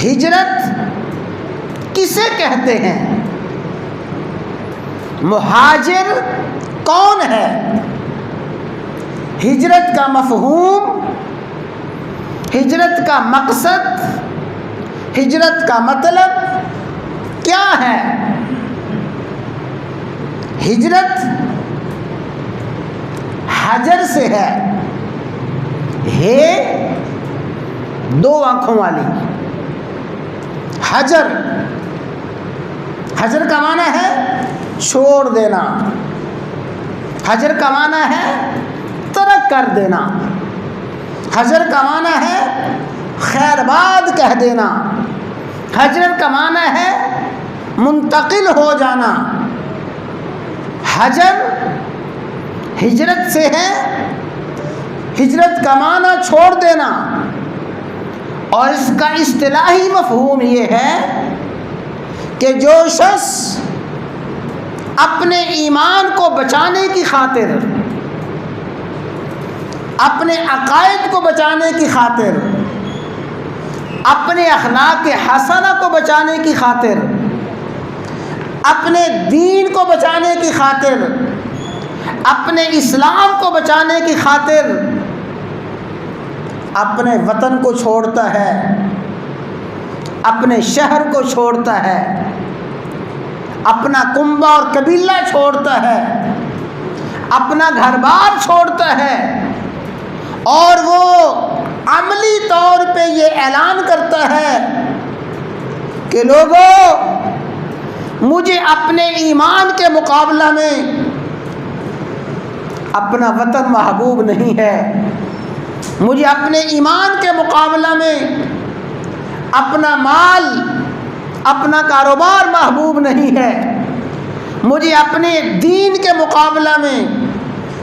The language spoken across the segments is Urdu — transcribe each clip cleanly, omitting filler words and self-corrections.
ہجرت کسے کہتے ہیں؟ مہاجر کون ہے؟ ہجرت کا مفہوم، ہجرت کا مقصد، ہجرت کا مطلب کیا ہے؟ ہجرت حجر سے ہے، دو آنکھوں والی حجر۔ حجر کا معنی ہے چھوڑ دینا، حجر کا معنی ہے ترک کر دینا، حجر کا معنی ہے خیر باد کہہ دینا، حجر کا معنی ہے منتقل ہو جانا۔ حجر ہجرت سے ہے، ہجرت کا معنی چھوڑ دینا، اور اس کا اصطلاحی مفہوم یہ ہے کہ جو شخص اپنے ایمان کو بچانے کی خاطر، اپنے عقائد کو بچانے کی خاطر، اپنے اخلاق حسنہ کو بچانے کی خاطر، اپنے دین کو بچانے کی خاطر، اپنے اسلام کو بچانے کی خاطر اپنے وطن کو چھوڑتا ہے، اپنے شہر کو چھوڑتا ہے، اپنا کنبہ اور قبیلہ چھوڑتا ہے، اپنا گھر بار چھوڑتا ہے، اور وہ عملی طور پہ یہ اعلان کرتا ہے کہ لوگوں، مجھے اپنے ایمان کے مقابلہ میں اپنا وطن محبوب نہیں ہے، مجھے اپنے ایمان کے مقابلہ میں اپنا مال، اپنا کاروبار محبوب نہیں ہے، مجھے اپنے دین کے مقابلہ میں،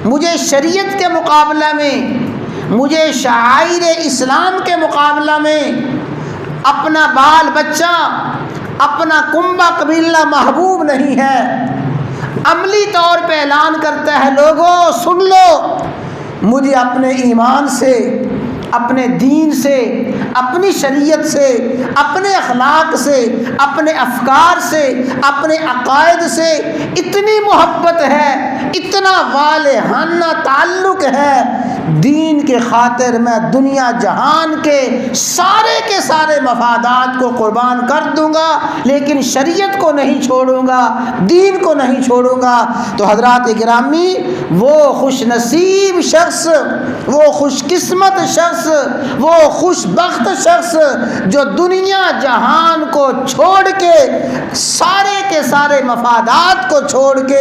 مجھے شریعت کے مقابلہ میں، مجھے شعائر اسلام کے مقابلہ میں اپنا بال بچہ، اپنا کنبہ قبیلہ محبوب نہیں ہے۔ عملی طور پہ اعلان کرتا ہے، لوگوں سن لو، مجھے اپنے ایمان سے، اپنے دین سے، اپنی شریعت سے، اپنے اخلاق سے، اپنے افکار سے، اپنے عقائد سے اتنی محبت ہے، اتنا والہانہ تعلق ہے، دین کے خاطر میں دنیا جہان کے سارے مفادات کو قربان کر دوں گا، لیکن شریعت کو نہیں چھوڑوں گا، دین کو نہیں چھوڑوں گا۔ تو حضرات گرامی، وہ خوش نصیب شخص، وہ خوش قسمت شخص، وہ خوش بخت شخص جو دنیا جہان کو چھوڑ کے، سارے کے سارے مفادات کو چھوڑ کے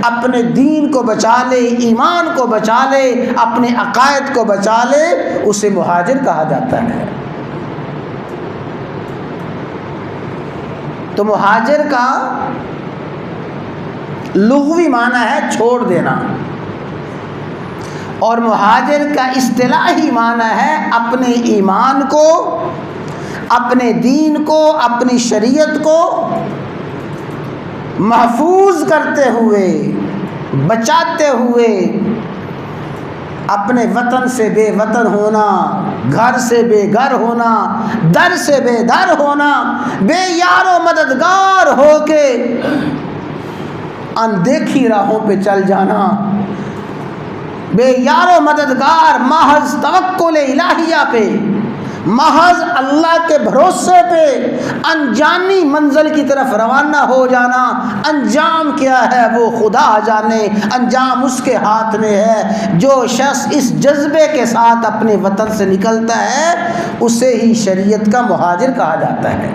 اپنے دین کو بچا لے، ایمان کو بچا لے، اپنے عقائد کو بچا لے، اسے مہاجر کہا جاتا ہے۔ تو مہاجر کا لغوی معنی ہے چھوڑ دینا، اور مہاجر کا اصطلاحی معنی ہے اپنے ایمان کو، اپنے دین کو، اپنی شریعت کو محفوظ کرتے ہوئے، بچاتے ہوئے، اپنے وطن سے بے وطن ہونا، گھر سے بے گھر ہونا، در سے بے در ہونا، بے یار و مددگار ہو کے اندیکھی راہوں پہ چل جانا، بے یار و مددگار، محض توکل الہیہ پہ، محض اللہ کے بھروسے پہ انجانی منزل کی طرف روانہ ہو جانا۔ انجام کیا ہے وہ خدا جانے، انجام اس کے ہاتھ میں ہے۔ جو شخص اس جذبے کے ساتھ اپنے وطن سے نکلتا ہے، اسے ہی شریعت کا مہاجر کہا جاتا ہے۔